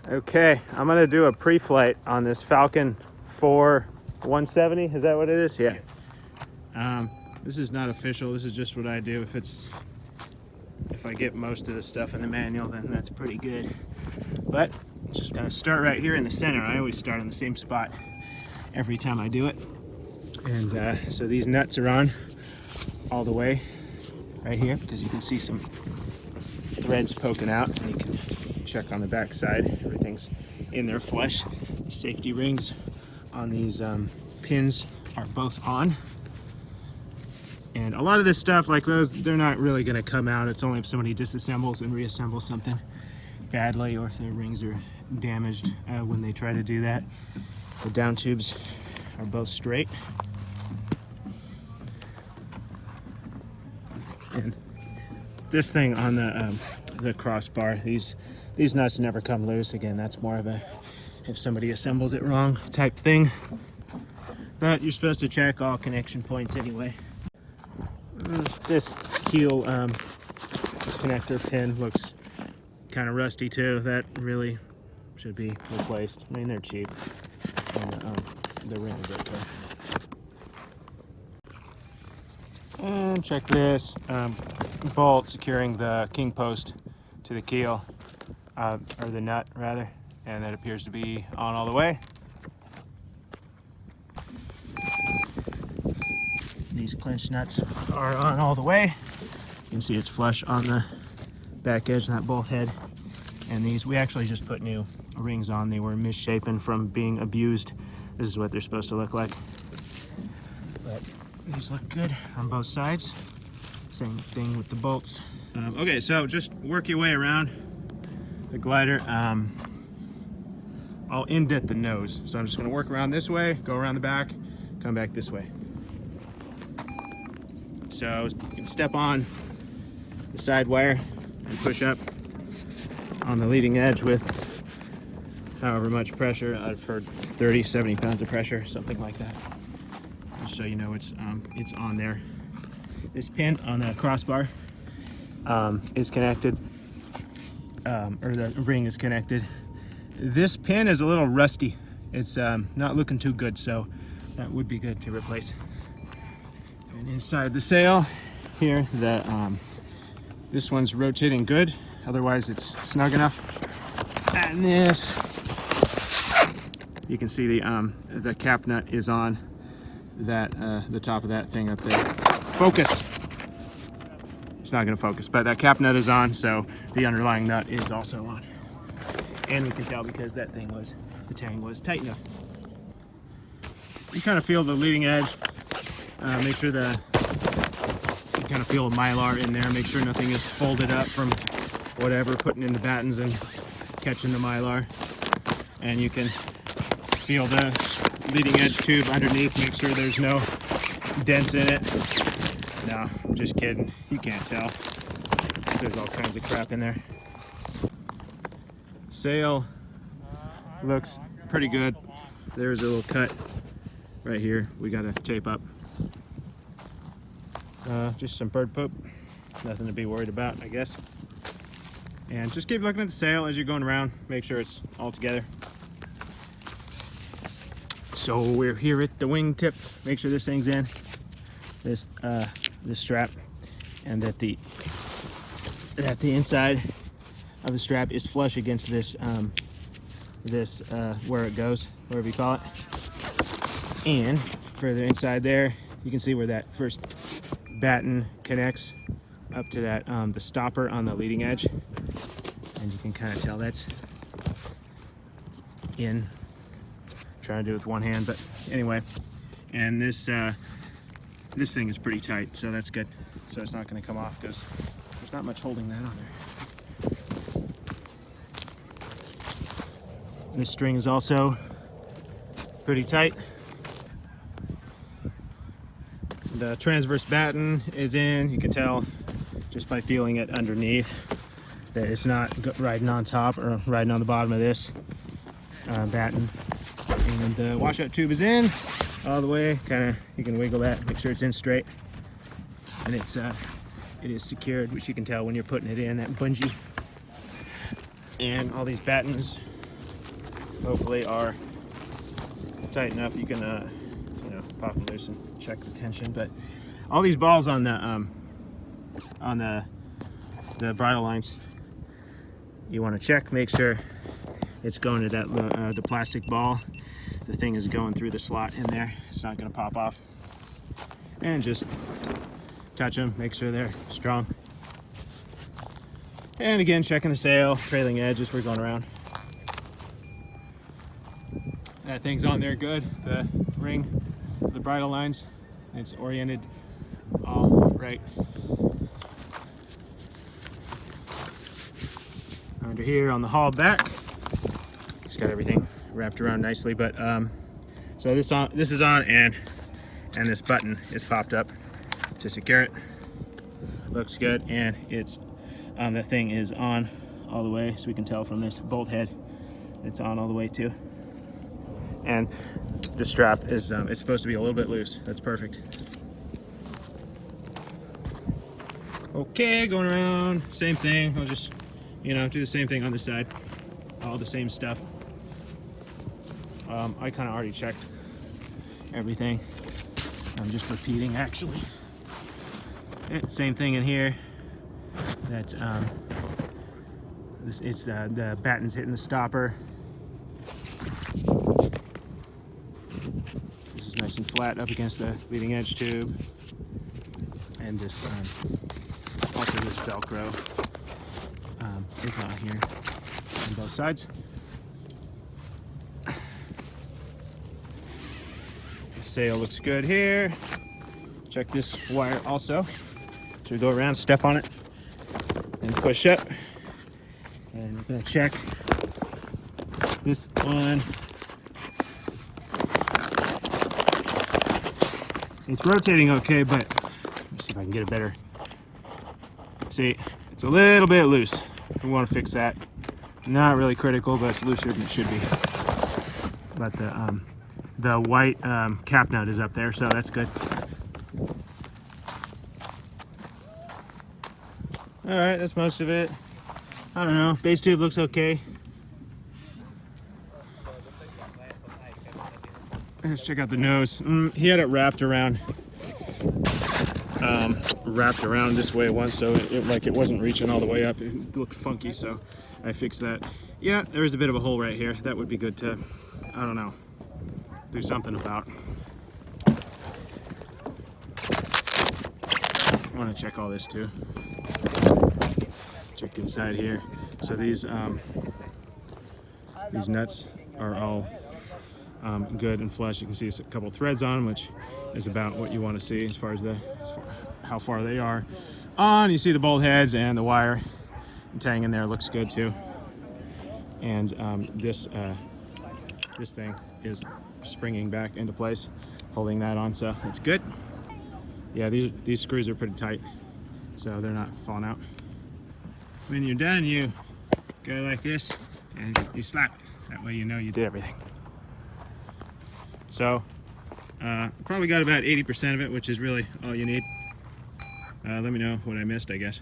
Okay, I'm gonna do a pre-flight on this Falcon 4 170. Is that what it is? Yeah. Yes. This is not official. This is just what I do. If I get most of the stuff in the manual, then that's pretty good. But just gonna start right here in the center. I always start on the same spot every time I do it. And so these nuts are on all the way right here because you can see some threads poking out, and you can check on the back side. Everything's in there flush. The safety rings on these pins are both on. And a lot of this stuff, like those, they're not really going to come out. It's only if somebody disassembles and reassembles something badly, or if their rings are damaged when they try to do that. The down tubes are both straight. And this thing on the crossbar, these nuts never come loose. Again, that's more of a if somebody assembles it wrong type thing. But you're supposed to check all connection points anyway. This keel connector pin looks kind of rusty too. That really should be replaced. I mean, they're cheap. And the ring is okay. And check this bolt securing the king post to the keel, or the nut rather, and that appears to be on all the way. These clinch nuts are on all the way. You can see it's flush on the back edge of that bolt head. And these, we actually just put new rings on. They were misshapen from being abused. This is what they're supposed to look like. But these look good on both sides. Same thing with the bolts. Okay, so just work your way around the glider. I'll indent the nose. So I'm just gonna work around this way, go around the back, come back this way. So you can step on the side wire and push up on the leading edge with however much pressure. I've heard 30, 70 pounds of pressure, something like that. Just so you know it's on there. This pin on the crossbar is connected, or the ring is connected. This pin is a little rusty. It's not looking too good, so that would be good to replace. And inside the sail here, this one's rotating good, otherwise it's snug enough. And this, you can see the cap nut is on that the top of that thing up there. Focus. It's not going to focus, but that cap nut is on, so the underlying nut is also on. And we can tell because that thing the tang was tight enough. You kind of feel the leading edge. Make sure you kind of feel a mylar in there. Make sure nothing is folded up from whatever, putting in the battens and catching the mylar. And you can feel the leading edge tube underneath. Make sure there's no dents in it. No, I'm just kidding. You can't tell. There's all kinds of crap in there. Sail looks pretty good. There's a little cut right here. We got to tape up. Just some bird poop. Nothing to be worried about, I guess. And just keep looking at the sail as you're going around. Make sure it's all together. So we're here at the wingtip. Make sure this thing's in. This strap, and that the inside of the strap is flush against this where it goes, wherever you call it. And further inside there, you can see where that first batten connects up to that the stopper on the leading edge, and you can kind of tell that's in. I'm trying to do it with one hand, but anyway. And this thing is pretty tight, so that's good. So it's not going to come off because there's not much holding that on there. This string is also pretty tight. The transverse batten is in. You can tell just by feeling it underneath that it's not riding on top or riding on the bottom of this batten. And the washout tube is in all the way. Kind of, you can wiggle that, make sure it's in straight. And it is secured, which you can tell when you're putting it in, that bungee. And all these battens hopefully are tight enough you can you know, pop them loose and check the tension. But all these balls on the bridle lines, you want to check, make sure it's going to that the plastic ball. The thing is going through the slot in there. It's not going to pop off. And just touch them, make sure they're strong. And again, checking the sail, trailing edge as we're going around. That thing's on there good. The ring, the bridle lines, it's oriented all right. Under here on the hull back, it's got everything wrapped around nicely. But so this is on, and this button is popped up to secure it. Looks good, and it's the thing is on all the way, so we can tell from this bolt head it's on all the way too. And the strap is it's supposed to be a little bit loose. That's perfect. Okay, going around, same thing. I'll just, you know, do the same thing on this side. All the same stuff. I kind of already checked everything. I'm just repeating, actually. Same thing in here. That it's the batten's hitting the stopper. This is nice and flat up against the leading edge tube, and this also this Velcro is on here on both sides. The sail looks good here. Check this wire also. So we go around, step on it, and push up. And we're gonna check this one. It's rotating okay, but let's see if I can get it better. See, it's a little bit loose. We want to fix that. Not really critical, but it's looser than it should be. But the white cap nut is up there, so that's good. All right, that's most of it. I don't know, base tube looks okay. Let's check out the nose. He had it wrapped around this way once, so it wasn't reaching all the way up. It looked funky, so I fixed that. Yeah, there is a bit of a hole right here. That would be good to, I don't know, do something about. I want to check all this too. Check the inside here. So these nuts are all good and flush. You can see a couple threads on them, which is about what you want to see as far as how far they are on. You see the bolt heads and the wire and tang in there looks good too. And this thing is springing back into place, holding that on, so it's good. Yeah, these screws are pretty tight, so they're not falling out. When you're done, you go like this and you slap it. That way you know you did everything. So probably got about 80% of it, which is really all you need. Let me know what I missed, I guess.